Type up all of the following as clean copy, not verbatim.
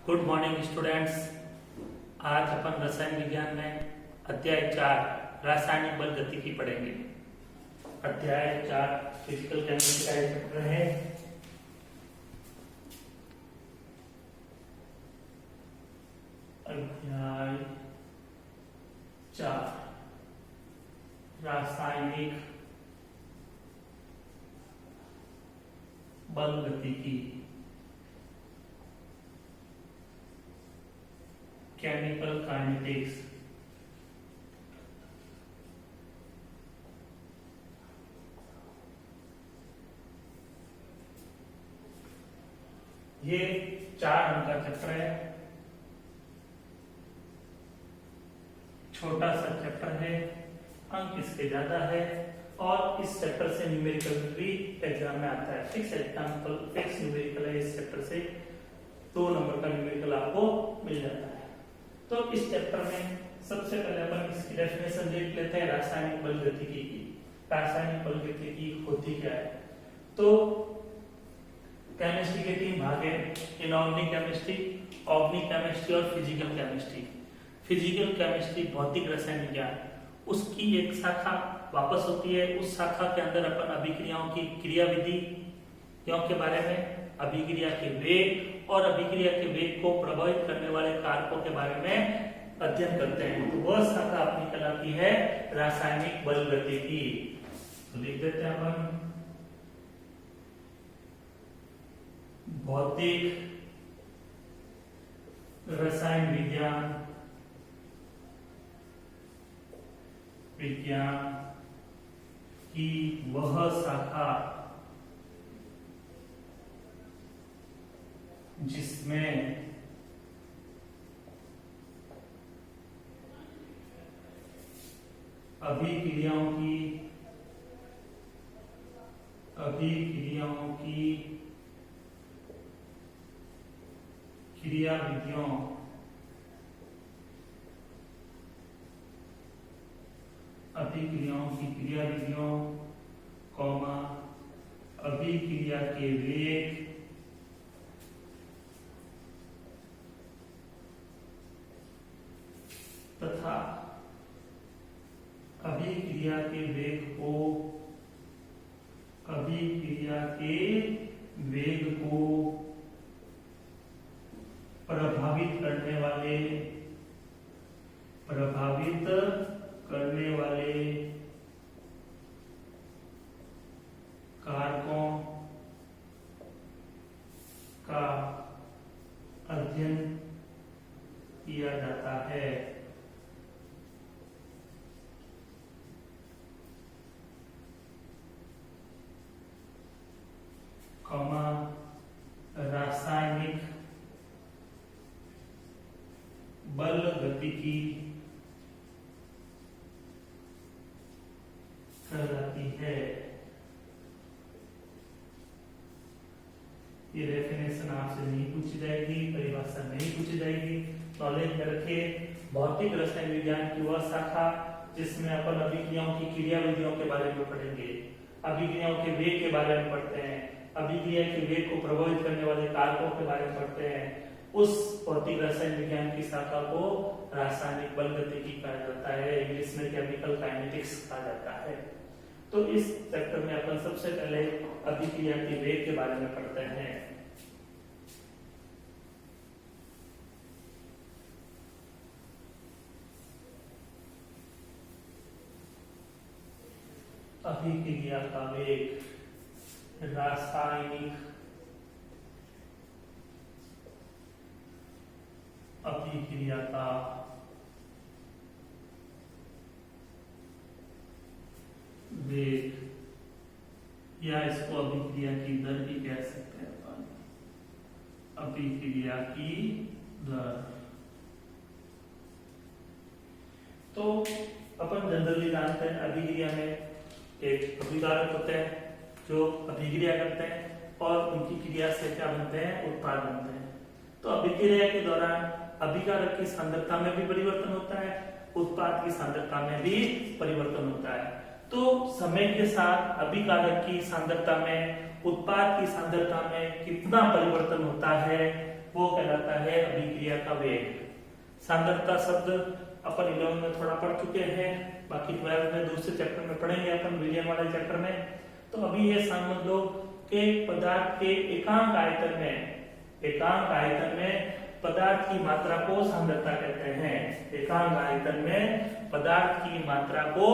Good morning students. आज अपन रसायन विज्ञान में अध्याय 4 रासायनिक बल गतिकी पढ़ेंगे। अध्याय 4 फिजिकल केमिस्ट्री का एक चैप्टर है। अध्याय 4 रासायनिक बल गतिकी, केमिकल काइनेटिक्स। ये 4 अंक का चैप्टर है, छोटा सा चैप्टर है, अंक इसके ज्यादा है और इस चैप्टर से न्यूमेरिकल भी एग्जाम में आता है। फिक्स एग्जाम्पल फिक्स न्यूमेरिकल है। इस चैप्टर से 2 नंबर का न्यूमेरिकल आपको मिल जाता है। तो इस चैप्टर में सबसे पहले अपन इसकी डेफिनेशन देख लेते हैं रासायनिक बल गतिकी की। रासायनिक बल गतिकी होती क्या है? तो केमिस्ट्री के 3 भाग हैं, इनऑर्गेनिक केमिस्ट्री, ऑर्गेनिक केमिस्ट्री और फिजिकल केमिस्ट्री। फिजिकल केमिस्ट्री भौतिक रसायन विज्ञान, उसकी एक शाखा वापस होती है। उस शाखा के अंदर अपन अभिक्रियाओं की क्रिया विधियों के बारे में, अभिक्रिया के वेग और अभिक्रिया के वेग को प्रभावित करने वाले कारकों के बारे में अध्ययन करते हैं। तो वह शाखा अपनी कहलाती है रासायनिक बल गतिकी। तो लिख देते हैं अपन भौतिक रसायन विज्ञान की वह शाखा जिसमें अभिक्रियाओं की क्रिया विधियों कौमा अभिक्रिया के वेग तथा अभिक्रिया के वेग को प्रभावित करने वाले कारकों का अध्ययन किया जाता है। रासायनिक बल गतिकी कहलाती है। ये डेफिनेशन आपसे नहीं पूछी जाएगी, परिभाषा नहीं पूछी जाएगी। नॉलेज में रखिए भौतिक रसायन विज्ञान की वह शाखा जिसमें अपन अभिक्रियाओं की क्रिया विधियों के बारे में पढ़ेंगे, अभिक्रियाओं के वेग के बारे में पढ़ते हैं, अभिक्रिया के वेग को प्रभावित करने वाले कारकों के बारे में पढ़ते हैं। उस भौतिक रसायन विज्ञान की शाखा को रासायनिक बल गतिकी कहा जाता है, इंग्लिश में केमिकल काइनेटिक्स कहा जाता है। तो इस चैप्टर में अपन सबसे पहले अभिक्रिया के वेग के बारे में पढ़ते हैं। अभिक्रिया का वेग, रासायनिक अभिक्रिया का वेग, या इसको अभिक्रिया की दर भी कह सकते हैं अपन। अभिक्रिया की दर तो अपन जनरली जानते हैं अभिक्रिया में एक अभिकारक होते हैं जो अभिक्रिया करते हैं और उनकी क्रिया से क्या बनते हैं, उत्पाद बनते हैं। तो अभिक्रिया के दौरान अभिकारक की सांद्रता में भी परिवर्तन होता है, उत्पाद की सांद्रता में भी परिवर्तन होता है। तो समय के साथ अभिकारक की सांद्रता में, उत्पाद की सांद्रता में कितना परिवर्तन होता है वो कहलाता है क्रिया का वेग। सांद्रता शब्द अपन 11 में थोड़ा पढ़ चुके हैं, बाकी 12 में दूसरे चैप्टर में पढ़ेंगे अपन, विलियन वाले चैप्टर में। तो अभी ये समझ लो कि पदार्थ के एकांक आयतन में पदार्थ की मात्रा को सांद्रता कहते हैं। एकांक आयतन में पदार्थ की मात्रा को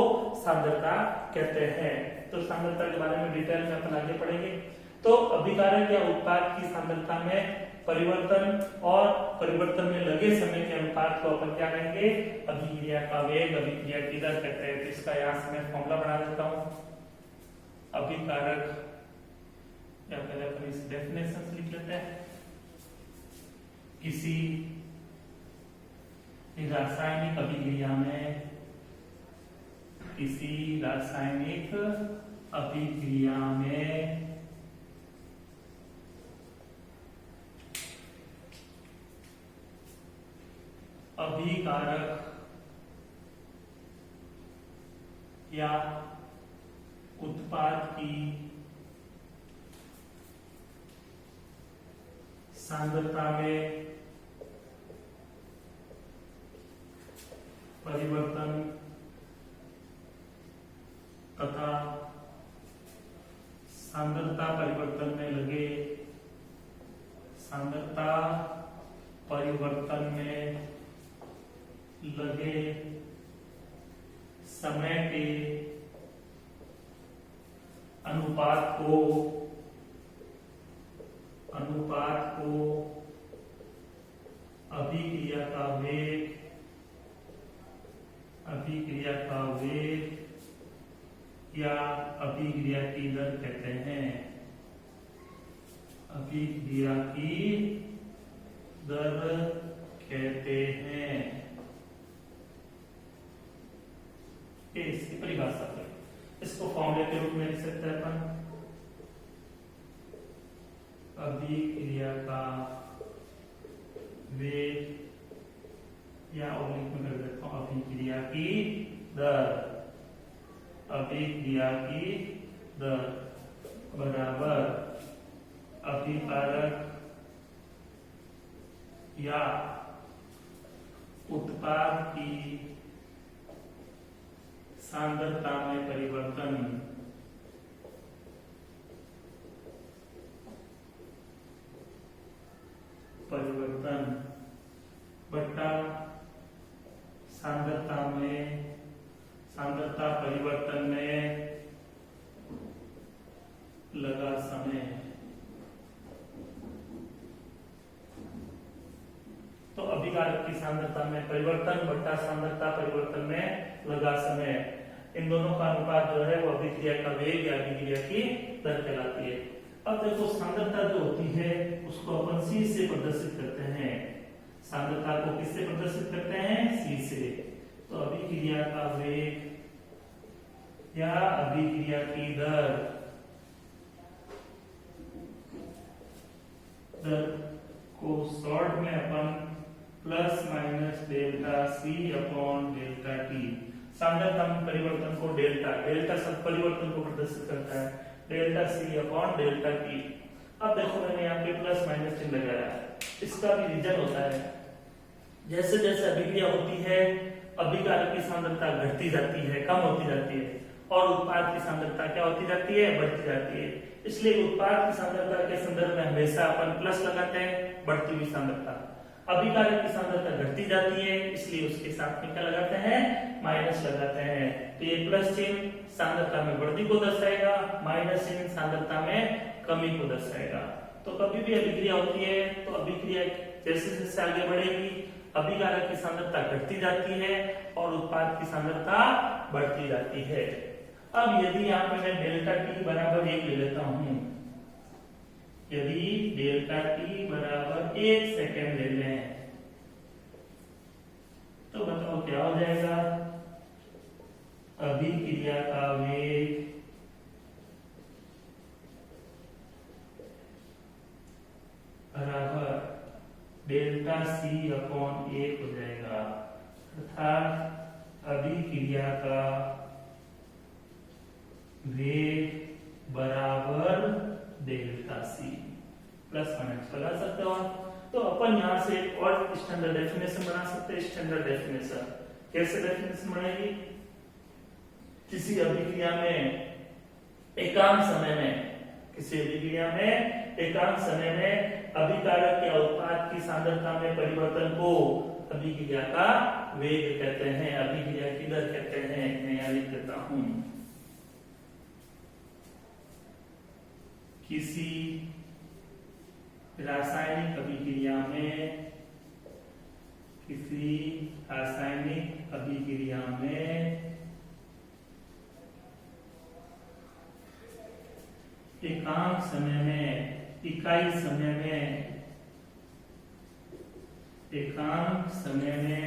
सांद्रता कहते हैं। तो सांद्रता के बारे में डिटेल में अपन आगे पढ़ेंगे। तो अभिकारक या उत्पाद की सांद्रता में परिवर्तन और परिवर्तन में लगे समय के अनुपात को अपन क्या कहेंगे? अभिक्रिया का वेग, अभिक्रिया की दर कहते हैं। तो इसका यहां से मैं फॉर्मूला बना देता हूं। अभिकारक या पहले अपन इस डेफिनेशन से लिख लेते हैं। किसी रासायनिक अभिक्रिया में, किसी रासायनिक अभिक्रिया में अभिकारक या उत्पाद की सांद्रता में परिवर्तन तथा सांद्रता परिवर्तन में लगे समय के अनुपात को अभिक्रिया का वेग या अभिक्रिया की दर कहते हैं। अभिक्रिया की दर कहते हैं। इसकी परिभाषा करें, इसको फॉर्मूले के रूप में लिख सकते हैं अपन। अभिक्रिया का वेग या ऑब्लिक में कर देता हूं अभिक्रिया की दर। अभिक्रिया की दर बराबर अभिकारक या उत्पाद की सांद्रता में परिवर्तन बटा सांद्रता परिवर्तन में लगा समय। तो अभिकारक की सांद्रता में परिवर्तन बटा सांद्रता परिवर्तन में लगा समय, इन दोनों का अनुपात जो है वो अभिक्रिया का वेग या अभिक्रिया की दर कहलाती है। अब देखो सांद्रता जो होती है उसको अपन C से प्रदर्शित करते हैं। सांद्रता को किससे प्रदर्शित करते हैं? C से। तो अभिक्रिया का वेग या अभिक्रिया की दर को शॉर्ट में अपन plus minus delta C upon delta T. सांद्रता में परिवर्तन को डेल्टा सब परिवर्तन को प्रदर्शित करता है, delta C upon delta T. अब देखो मैंने यहाँ पे प्लस माइनस चिन्ह लगाया है, इसका भी रीजन होता है जैसे जैसे अभिक्रिया होती है अभिकारक की सांद्रता घटती जाती है, कम होती जाती है, और उत्पाद की सांद्रता क्या होती जाती है? बढ़ती जाती है। इसलिए उत्पाद की सांद्रता के संदर्भ में हमेशा अपन प्लस लगाते हैं, बढ़ती हुई सांद्रता। अभिकारक की सांद्रता घटती जाती है, इसलिए उसके साथ में क्या लगाते हैं? माइनस लगाते हैं। तो ये प्लस चिन्ह सांद्रता में वृद्धि को दर्शाएगा, माइनस चिन्ह सांद्रता में कमी को दर्शाएगा। तो कभी भी अभिक्रिया होती है तो अभिक्रिया जैसे जैसे आगे बढ़ेगी अभिकारक की सांद्रता घटती जाती है और उत्पाद की सांद्रता बढ़ती जाती है। अब यदि यहाँ पे मैं डेल्टा टी बराबर 1 ले लेता हूं, यदि डेल्टा टी बराबर 1 सेकेंड ले लें तो बताओ क्या हो जाएगा? अभिक्रिया का वेग बराबर डेल्टा C अपॉन 1 हो जाएगा, अर्थात अभिक्रिया का वेग बराबर डेल्टा C। प्लस माइनस लगा सकते हो। तो अपन यहाँ से और स्टैंडर्ड डेफिनेशन बना सकते हैं। स्टैंडर्ड डेफिनेशन कैसे डेफिनेशन बनाएगी? किसी अभिक्रिया में एकांक समय में, किसी अभिक्रिया में एकांक समय में अभिकारक या उत्पाद की सांद्रता में परिवर्तन को अभिक्रिया का वेग कहते हैं, अभिक्रिया की दर कहते हैं। मैं यहाँ लिख देता हूं, किसी रासायनिक अभिक्रिया में, किसी रासायनिक अभिक्रिया में एकांक समय में, इकाई समय में, एकांक समय में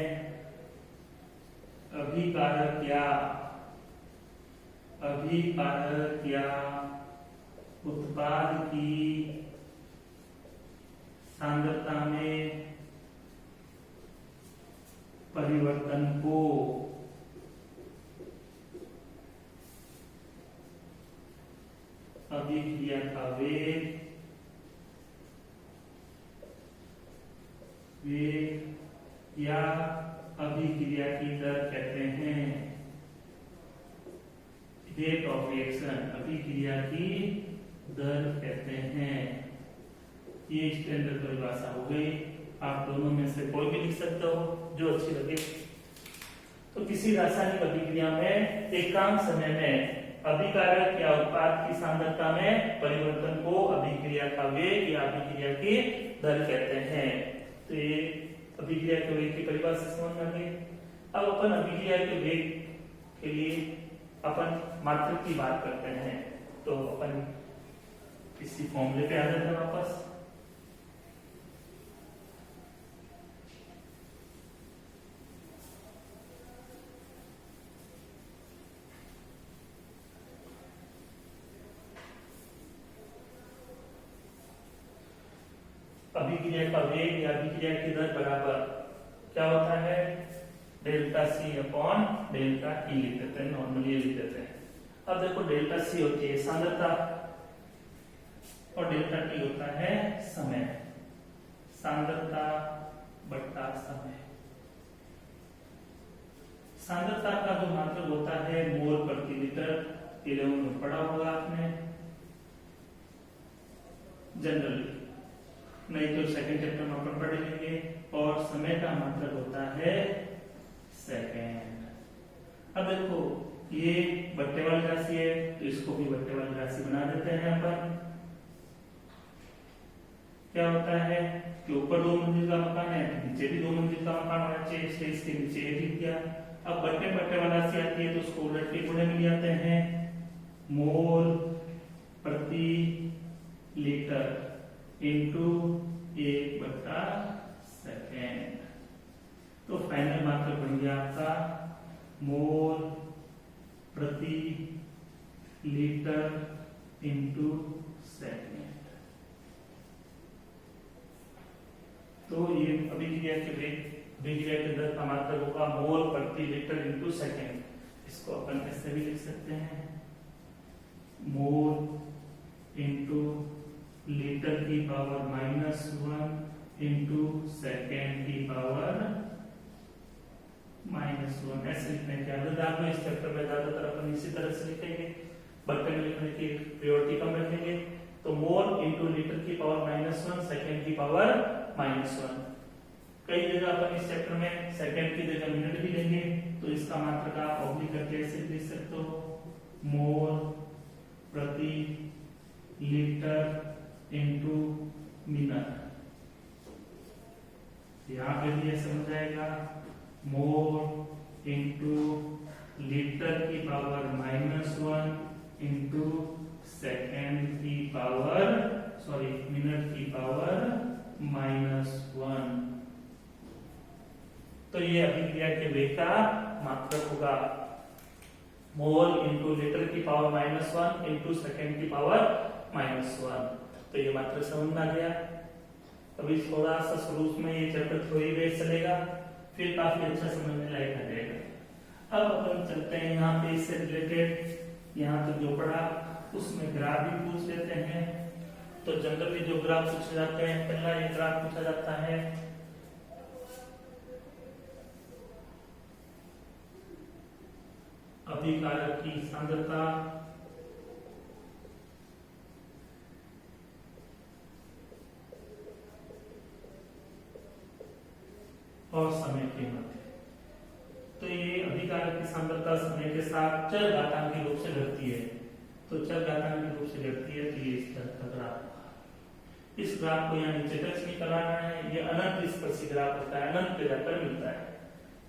अभिकारक या उत्पाद की सांद्रता में परिवर्तन को अभिक्रिया का वेग या अभिक्रिया की दर कहते हैं। रेट ऑफ रिएक्शन, अभिक्रिया की दर कहते हैं। ये स्टैंडर्ड परिभाषा हो गई। आप दोनों में से कोई भी लिख सकते हो जो अच्छी लगे। तो किसी रासायनिक अभिक्रिया में एकांक समय में अभिकारक या उत्पाद की सांद्रता में परिवर्तन को अभिक्रिया का वेग या अभिक्रिया की दर कहते हैं। तो ये अभिक्रिया के वेग की परिभाषा समझ में आ गई। अब अपन अभिक्रिया के वेग के लिए अपन मात्रक की बात करते हैं। तो अपन इसी फॉर्मूले पे आ जाते हैं वापस। अभिक्रिया का वेग या अभिक्रिया की दर बराबर क्या होता है? Delta C upon delta T लिख देते हैं, नॉर्मली लिख देते हैं। अब देखो डेल्टा सी होती है सांद्रता और डेल्टा टी होता है समय, सांद्रता बट्टा समय। सांद्रता का जो मात्रक होता है मोल प्रति लीटर, 11 में पढ़ा होगा आपने जनरली, नहीं तो सेकंड चैप्टर में अपन पढ़ लेंगे। और समय का मात्रक होता है सेकंड। अब देखो ये बट्टे वाली राशि है तो इसको भी बट्टे वाली राशि बना देते हैं अपन। क्या होता है कि ऊपर 2 मंजिल का मकान है, नीचे भी 2 मंजिल का मकान होना चाहिए, इसलिए इसके नीचे एक लिख दिया। अब बट्टे बट्टे वाली राशि आती है तो उसको उलट के गुणे में ले आते हैं, मोल प्रति लीटर इंटू 1/सेकेंड। तो फाइनल मात्रक बन गया आपका मोल प्रति लीटर इंटू सेकेंड। तो ये अभिक्रिया के वेग, अभिक्रिया के दर का मात्रक होगा मोल प्रति लीटर इंटू सेकेंड। इसको अपन ऐसे भी लिख सकते हैं, मोल इंटू लीटर की पावर -1 इंटू सेकेंड की पावर -1। ऐसे लिखने की आदत आपको इस चैप्टर में ज्यादातर अपन इसी तरह से लिखेंगे, बट्टे में लिखने की प्रायोरिटी कम रखेंगे। तो मोल इंटू लीटर की पावर -1 सेकेंड की पावर -1। कई जगह अपन इस चैप्टर में सेकेंड की जगह मिनट भी लेंगे, तो इसका मात्रक आप ऑब्लिक करके ऐसे लिख सकते हो, मोल प्रति लीटर इंटू मिनट। यहाँ पे भी ये समझ आएगा, मोल इंटू लीटर की पावर -1 इंटू सेकेंड की पावर, सॉरी मिनट की पावर -1। तो ये अभिक्रिया के वेग का मात्रक होगा, मोल इंटू लीटर की पावर -1 इंटू सेकेंड की पावर -1। तो ये मात्रक समझ में आ गया। अभी थोड़ा सा शुरू में ये चैप्टर थोड़ी देर चलेगा, फिर काफी अच्छा समझने लायक आ जाएगा। अब अपन चलते हैं यहाँ पे इससे रिलेटेड, यहाँ तो जो पढ़ा उसमें ग्राफ भी पूछ लेते हैं। तो जनरली जो ग्राफ पूछे जाते हैं, पहला ये ग्राफ पूछा जाता है अभिकारक की सांद्रता और समय के मध्य। तो ये अभिकारक की सांद्रता समय के साथ चर घातांकी रूप से घटती है। तो चर घातांकी रूप से घटती है, तो ये इस तरह का ग्राफ होगा। इस ग्राफ को यहाँ नीचे टच नहीं कराना है, ये अनंत स्पर्शी ग्राफ होता है, अनंत पे जाकर मिलता है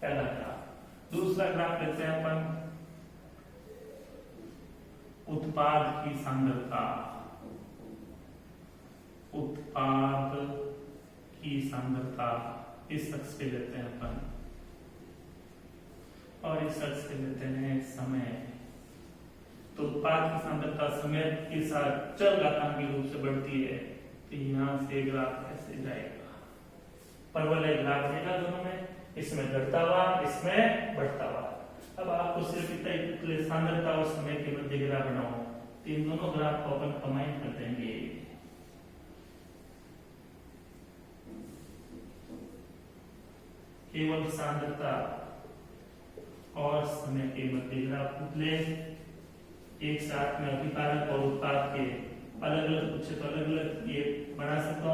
पहला ग्राफ। दूसरा ग्राफ लेते हैं अपन उत्पाद की सांद्रता। उत्पाद की सांद्रता इस अक्ष पे लेते हैं अपन, और इस अक्ष पे लेते हैं समय। तो उत्पाद की सांद्रता समय के साथ चर घातांकी रूप से बढ़ती है। तो यहाँ से ग्राफ ऐसे जाएगा, परवलय ग्राफ देगा दोनों में, इसमें घटता हुआ, इसमें बढ़ता हुआ। अब आपको सिर्फ इतना सांद्रता और समय के मध्य ग्राफ बनाओ, तो इन दोनों ग्राफ को अपन कंबाइन कर देंगे। केवल सांद्रता और समय के मध्य ग्राफ निकले, एक साथ में अभिकारक और उत्पाद के अलग अलग पूछे तो अलग अलग ये बना सकता,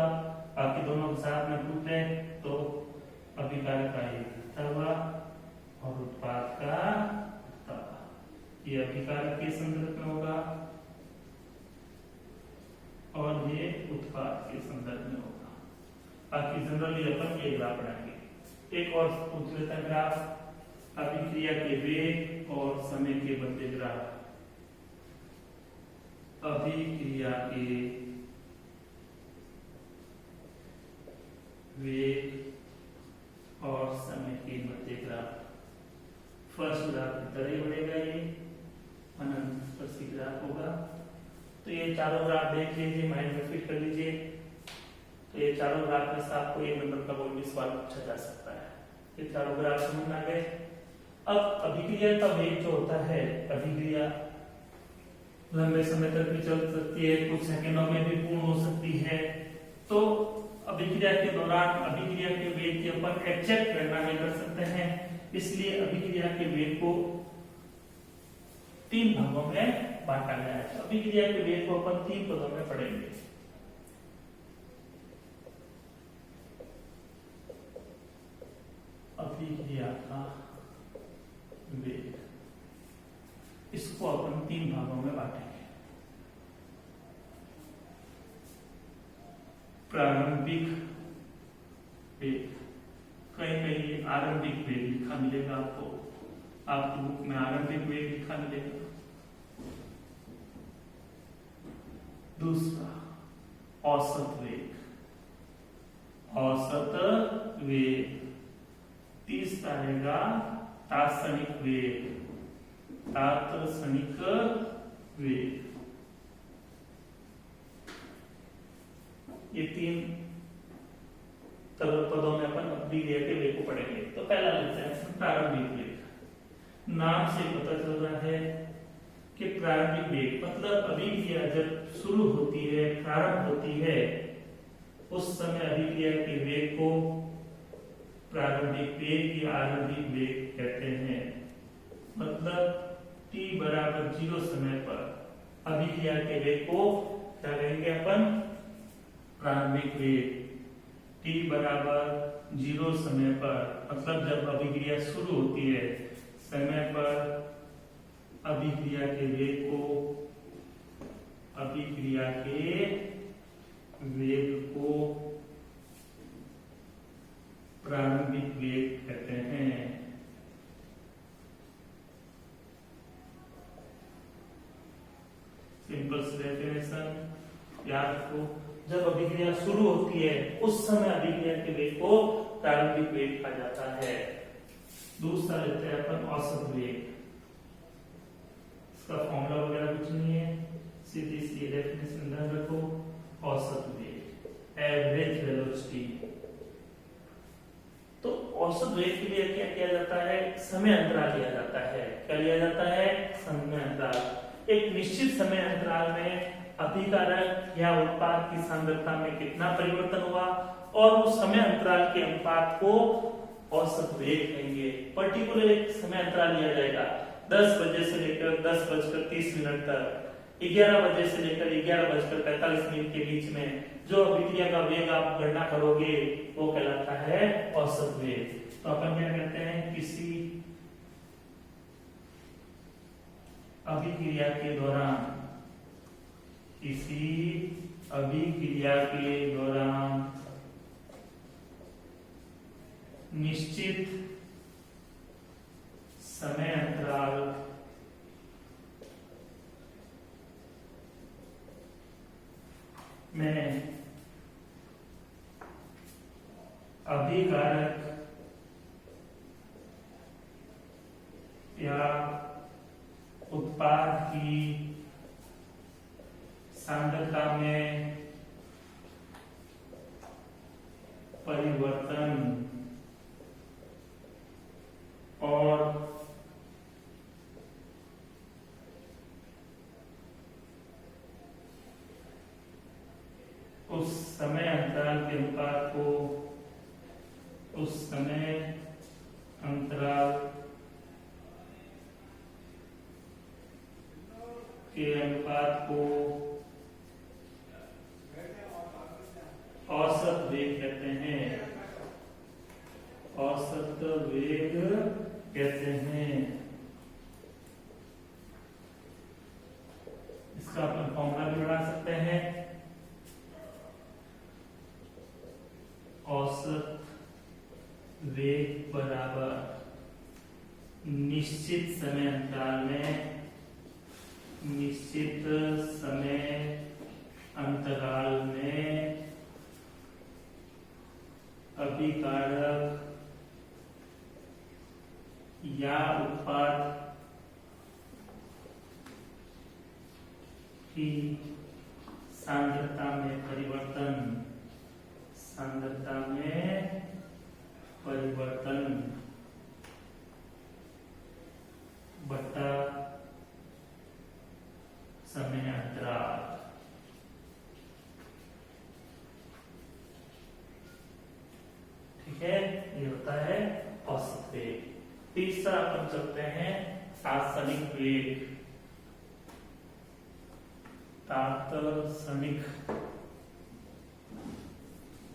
बाकी दोनों के साथ में पूछे तो अभिकारक का ये घटता हुआ और उत्पाद का घटता हुआ। ये अभिकारक के संदर्भ में होगा और ये उत्पाद के संदर्भ में होगा। बाकी जनरली अपन ये ग्राफ बनाएंगे। एक और पूछ लेता है ग्राफ, अभिक्रिया के वेग और समय के मध्य ग्राफ। अभिक्रिया के वेग और समय के मध्य ग्राफ। फर्स्ट ग्राफ की तरह ही बढ़ेगा, ये अनंत स्पर्शी ग्राफ होगा। तो ये चारों ग्राफ देख लीजिए, माइंड में फिट कर लीजिए। तो ये चारों ग्राफ में से आपको एक नंबर का कोई भी सवाल पूछा जा सकता है। ये चारों ग्राफ समझ में आ गए। अब अभिक्रिया का वेग जो होता है, अभिक्रिया लंबे समय तक भी चल सकती है, कुछ सेकंडों में भी पूर्ण हो सकती है। तो अभिक्रिया के दौरान अभिक्रिया के वेग की अपन एग्जैक्ट गणना नहीं कर सकते हैं, इसलिए अभिक्रिया के वेग को 3 भागों में बांटा गया है। अभिक्रिया के वेग को अपन 3 पदों में पढ़ेंगे। अभिक्रिया का वेग, इसको अपन 3 भागों में बांटेंगे। प्रारंभिक वेग, कहीं कहीं आरंभिक वेग लिखा मिलेगा आपको, आपकी बुक में आरंभिक वेग लिखा मिलेगा। दूसरा औसत वेग, औसत वेग। तीसरा रहेगा तात्क्षणिक वेग, तात्क्षणिक वेग। ये 3 पदों में अपन अभिक्रिया के वेग को पढ़ेंगे। तो पहला लेते हैं प्रारंभिक वेग। नाम से पता चल रहा है कि प्रारंभिक वेग मतलब अभिक्रिया जब शुरू होती है, प्रारंभ होती है, उस समय अभिक्रिया के वेग को प्रारंभिक वेग या आरंभिक वेग कहते हैं। मतलब t बराबर 0 समय पर अभिक्रिया के वेग को क्या कहेंगे अपन? प्रारंभिक वेग। t बराबर 0 समय पर मतलब जब अभिक्रिया शुरू होती है, समय पर अभिक्रिया के वेग को, अभिक्रिया के वेग को प्रारंभिक वेग कहते हैं। सिंपल डेफिनेशन याद रखो, जब अभिक्रिया शुरू होती है उस समय अभिक्रिया के वेग को प्रारंभिक वेग कहा जाता है। दूसरा लेते हैं अपन औसत वेग। इसका फॉर्मूला वगैरह कुछ नहीं है, सीधी सी डेफिनेशन ध्यान रखो। औसत वेग, एवरेज वेलोसिटी। तो औसत वेग के लिए क्या किया जाता है? समय अंतराल लिया जाता है। क्या लिया जाता है? समय अंतराल। एक निश्चित समय अंतराल में अभिकारक या उत्पाद की सांद्रता में कितना परिवर्तन हुआ, और उस समय अंतराल के अनुपात को औसत वेग कहेंगे। पर्टिकुलर एक समय अंतराल लिया जाएगा 10 बजे से लेकर 10:30 तक, 11 बजे से लेकर 11:45 के बीच में जो अभिक्रिया का वेग आप गणना करोगे वो कहलाता है औसत वेग। तो अपन क्या कहते हैं, किसी अभिक्रिया के दौरान, किसी अभिक्रिया के दौरान निश्चित समय अंतराल में अभिकारक या उत्पाद की सांद्रता में परिवर्तन और उस समय अंतराल के अनुपात को, उस समय अंतराल के अनुपात को औसत वेग कहते हैं, औसत वेग कहते हैं। इसका अपन फॉर्मूला भी बना सकते हैं, औसत वेग बराबर निश्चित समय अंतराल में, निश्चित समय अंतराल में अभिकारक या उत्पाद की सांद्रता में परिवर्तन, सांद्रता में परिवर्तन बटा समय अंतराल। ठीक है, ये होता है औसत वेग। तीसरा अपन चलते हैं तात्क्षणिक वेग। तात्क्षणिक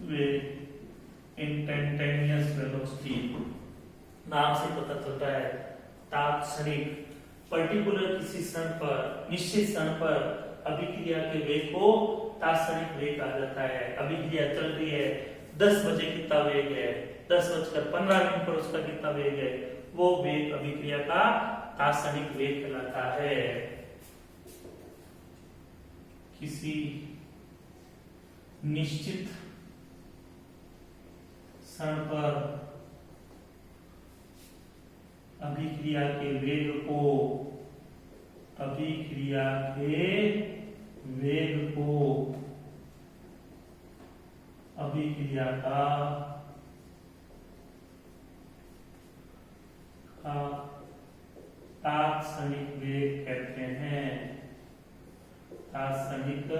वेग, इंस्टैंटेनियस वेलोसिटी, नाम से पता चलता है तात्क्षणिक, पर्टिकुलर किसी क्षण पर, निश्चित क्षण पर अभिक्रिया के वेग को तात्क्षणिक वेग कहा जाता है। अभिक्रिया चल रही है, 10 बजे कितना वेग है, 10:15 पर उसका कितना वेग है, वो वेग अभिक्रिया का तात्क्षणिक वेग कहलाता है। किसी निश्चित क्षण पर अभिक्रिया के वेग को, अभिक्रिया के वेग को अभिक्रिया का तात्क्षणिक वेग कहते हैं, तात्क्षणिक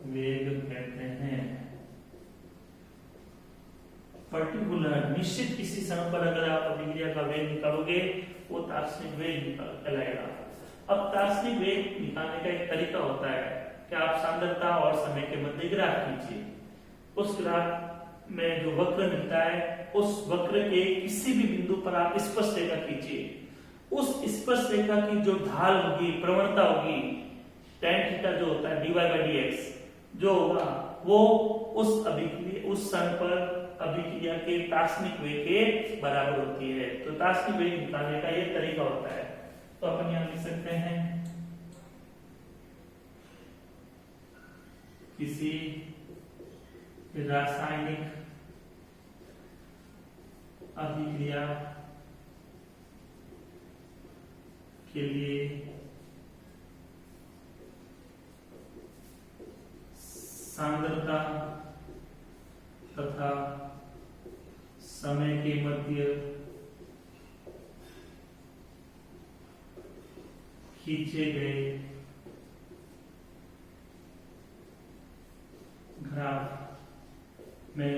वेग कहते हैं। पर्टिकुलर निश्चित किसी समय पर अगर आप अभिक्रिया का वेग निकालोगे वो तात्क्षणिक वेग कहलाएगा। अब तात्क्षणिक वेग निकालने का एक तरीका होता है कि आप सांद्रता और समय के मध्य ग्राफ खींचिए, उस ग्राफ में जो वक्र मिलता है उस वक्र के किसी भी बिंदु पर आप स्पर्श रेखा खींचिए, उस स्पर्श रेखा की जो ढाल होगी, प्रवणता होगी, tan थीटा जो होता है dy/dx जो होगा वो उस अभिक्रिया, उस क्षण पर अभिक्रिया के तात्क्षणिक वेग के बराबर होती है। तो तात्क्षणिक वेग निकालने का ये तरीका होता है। तो अपन यहां लिख सकते हैं किसी रासायनिक अभिक्रिया के लिए सांद्रता तथा समय के मध्य खींचे गए ग्राफ में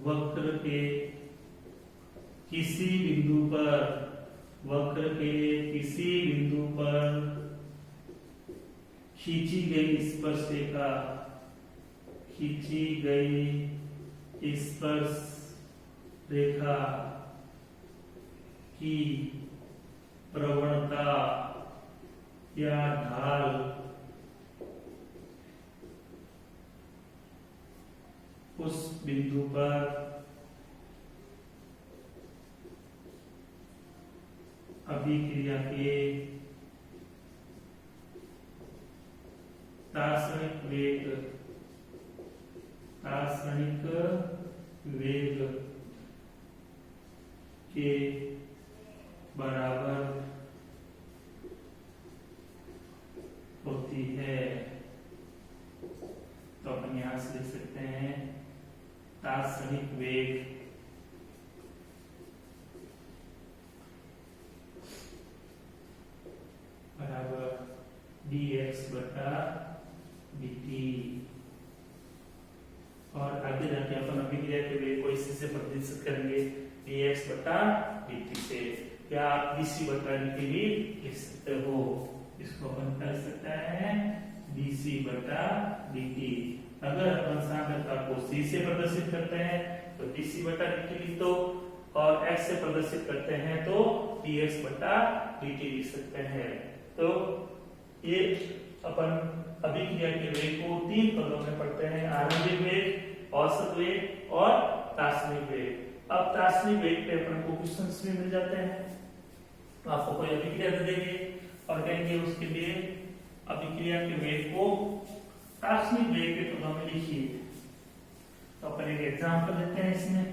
वक्र के किसी बिंदु पर खींची गई स्पर्श रेखा की प्रवणता या ढाल उस बिंदु पर अभिक्रिया के दार्शनिक वेग के बराबर होती है। तो अपन यहां से लिख सकते हैं दार्शनिक वेग बराबर dx बटा dt। और आगे जाके अपन अभिक्रिया के वेग को इसी से प्रतिस्थापित करेंगे dx बटा dt से, या आप dc बटा dt भी लिख सकते हो। इसको अपन कर सकते हैं dc बटा dt। अगर अपन सांद्रता को c से प्रदर्शित करते हैं तो dc बटा dt लिख दो, और x से प्रदर्शित करते हैं तो dx बटा dt लिख सकते हैं। तो ये अपन अभिक्रिया के वेग को 3 पदों में पढ़ते हैं, आरंभिक वेग, औसत वेग और दार्शनिक वेग। अब दार्शनिक वेग पे अपन को क्वेश्चंस भी मिल जाते हैं। तो आपको कोई अभिक्रिया दे देंगे और कहेंगे उसके लिए अभिक्रिया के वेग को दार्शनिक वेग के पदों में लिखिए। तो अपन एक एग्जांपल लेते हैं इसमें।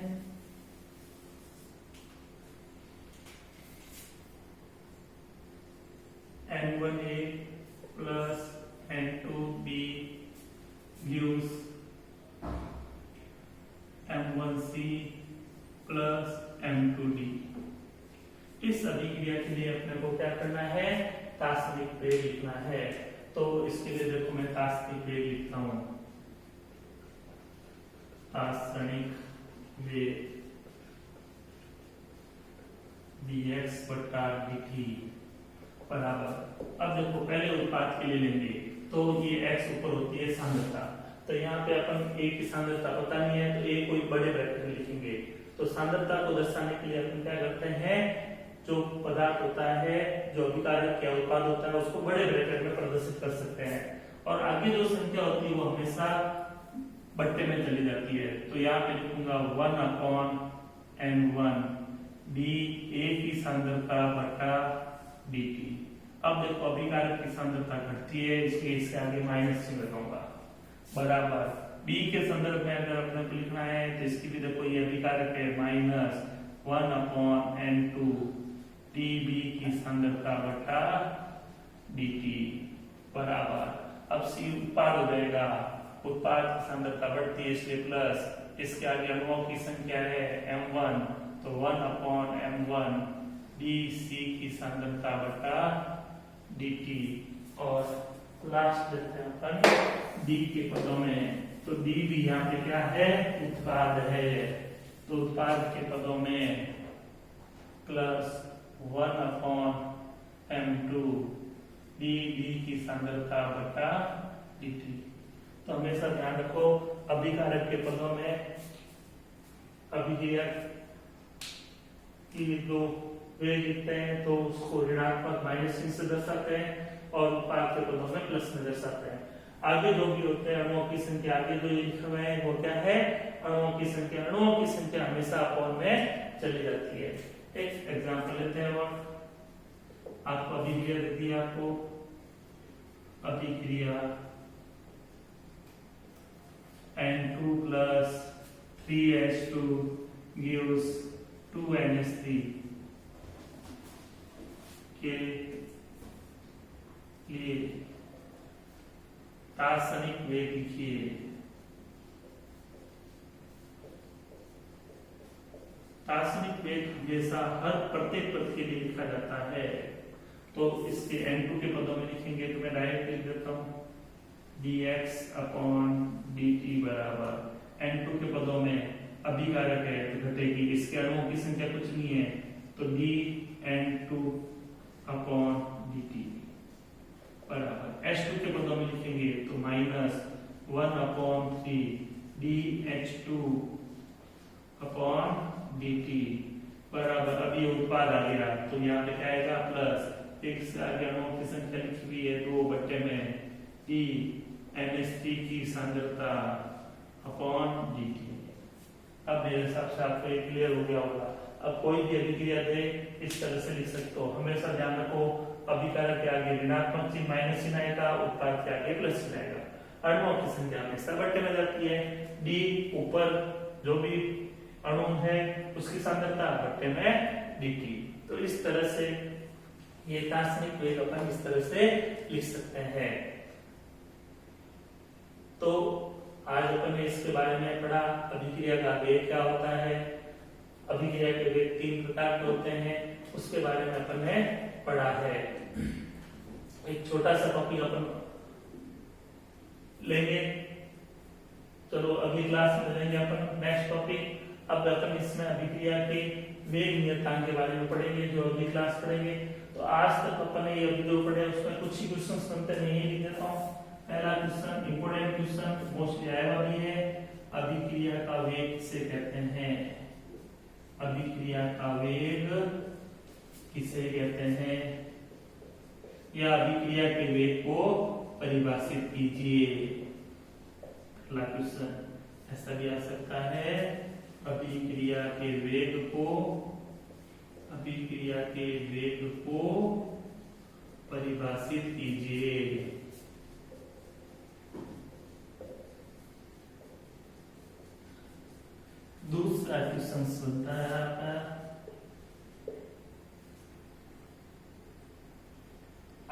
N1A plus N2B gives M1C plus M2D। इस अभिक्रिया के लिए अपने को क्या करना है, दार्शनिक वेग लिखना है। तो इसके लिए देखो मैं दार्शनिक वेग लिखता हूं, दार्शनिक वेग dx बटा dt बराबर। अब देखो पहले उत्पाद के लिए लेंगे तो ये x ऊपर होती है सांद्रता। तो यहाँ पे अपन a की सांद्रता पता नहीं है तो a कोई बड़े ब्रैकेट में लिखेंगे। तो सांद्रता को दर्शाने के लिए अपन क्या करते हैं, जो पदार्थ होता है, जो अभिकारक या उत्पाद होता है, उसको बड़े ब्रैकेट में प्रदर्शित कर सकते हैं। और आगे जो संख्या होती है वो हमेशा बट्टे में चली जाती है। तो यहाँ पे लिखूंगा 1/n1 d a की सांद्रता बटा dt। अब देखो अभिकारक की सांद्रता घटती है, इसलिए इसके आगे माइनस चिन्ह लगाऊंगा, बराबर b के संदर्भ में अगर अपने को लिखना है तो इसकी भी देखो ये अभिकारक है, -1/n2 db की सांद्रता बटा dt बराबर। अब c उत्पाद हो जाएगा, उत्पाद की सांद्रता बढ़ती है इसलिए प्लस, इसके आगे अणुओं की संख्या है m1 तो 1/m1 dc की सांद्रता बटा dt। और लास्ट देखते हैं अपन d के पदों में। तो d भी यहाँ पे क्या है, उत्पाद है। तो उत्पाद के पदों में प्लस 1/m2 db की सांद्रता बटा dt। तो हमेशा ध्यान रखो अभिकारक के पदों में अभिक्रिया की जो वेग लिखते हैं तो उसको ऋणात्मक माइनस चिन्ह से दर्शाते हैं और उत्पाद के पदों में प्लस में दर्शाते हैं। आगे जो भी होते हैं अणुओं की संख्या, आगे जो लिखे हुए हैं वो क्या है, अणुओं की संख्या। अणुओं की संख्या हमेशा अपॉन में चली जाती है। एक एग्जांपल लेते हैं और आपको अभिक्रिया दे दी, आपको अभिक्रिया N2 plus 3H2 gives 2NH3 के लिए दार्शनिक वेग लिखिए। दार्शनिक वेग हमेशा हर प्रत्येक पद के लिए लिखा जाता है। तो इसके N2 के पदों में लिखेंगे तो मैं डायरेक्ट लिख देता हूं dx अपॉन dt बराबर n2 के पदों में अभिकारक है तो घटेगी, इसके अणुओं की संख्या कुछ नहीं है तो dn2 अपॉन dt बराबर h2 के पदों में लिखेंगे तो minus 1 upon 3 dh2 upon dt बराबर, अब ये उत्पाद आ गया तो यहाँ पे क्या आएगा प्लस एक से आगे अणुओं की संख्या लिखी हुई है 2 बट्टे में E NH3 की सांद्रता अपॉन dt। अब मेरे हिसाब से आपको ये क्लियर हो गया होगा। अब कोई भी अभिक्रिया दे इस तरह से लिख सकते हो, हमेशा ध्यान रखो अभिकारक के आगे ऋणात्मक चिन्ह माइनस चिन्ह आएगा, उत्पाद के आगे प्लस चिन्ह आएगा। अणुओं की संख्या हमेशा बट्टे में जाती है, D ऊपर जो भी अणु है उसकी सांद्रता बट्टे में dt। तो इस तरह से ये दार्शनिक वेग अपन इस तरह से लिख सकते हैं। तो आज अपन ने इसके बारे में पढ़ा, अभिक्रिया का वेग क्या होता है, अभिक्रिया के वेग 3 प्रकार के होते हैं, उसके बारे में अपन ने पढ़ा है। एक छोटा सा टॉपिक अपन लेंगे, चलो अगली क्लास में लेंगे अपन नेक्स्ट टॉपिक। अब अपन इसमें अभिक्रिया के वेग नियतांक के बारे में पढ़ेंगे जो अगली क्लास पढ़ेंगे। तो आज तक अपन ने ये जो पढ़े उसमें कुछ ही क्वेश्चंस बनते हैं, यही लिख देता हूँ। पहला क्वेश्चन इंपोर्टेंट क्वेश्चन मोस्टली आया हुआ भी है, अभिक्रिया का वेग किसे कहते हैं, अभिक्रिया का वेग किसे कहते हैं, या अभिक्रिया के वेग को परिभाषित कीजिए। अगला क्वेश्चन ऐसा भी आ सकता है, अभिक्रिया के वेग को परिभाषित कीजिए। दूसरा क्वेश्चन सुनता है आपका,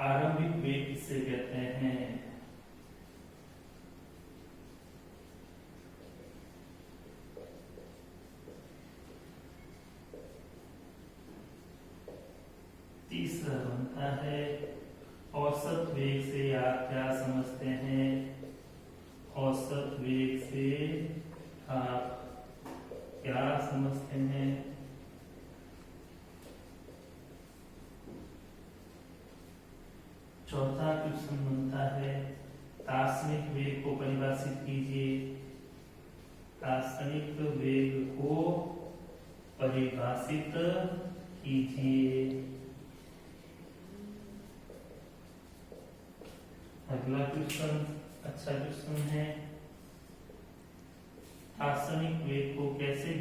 आरंभिक वेग किसे कहते हैं, तीसरा बनता है औसत वेग से आप क्या समझते हैं, औसत वेग से आप क्या समझते हैं। चौथा क्वेश्चन बनता है दार्शनिक वेग को परिभाषित कीजिए, दार्शनिक वेग को परिभाषित कीजिए। अगला क्वेश्चन अच्छा क्वेश्चन है, दार्शनिक वेग को कैसे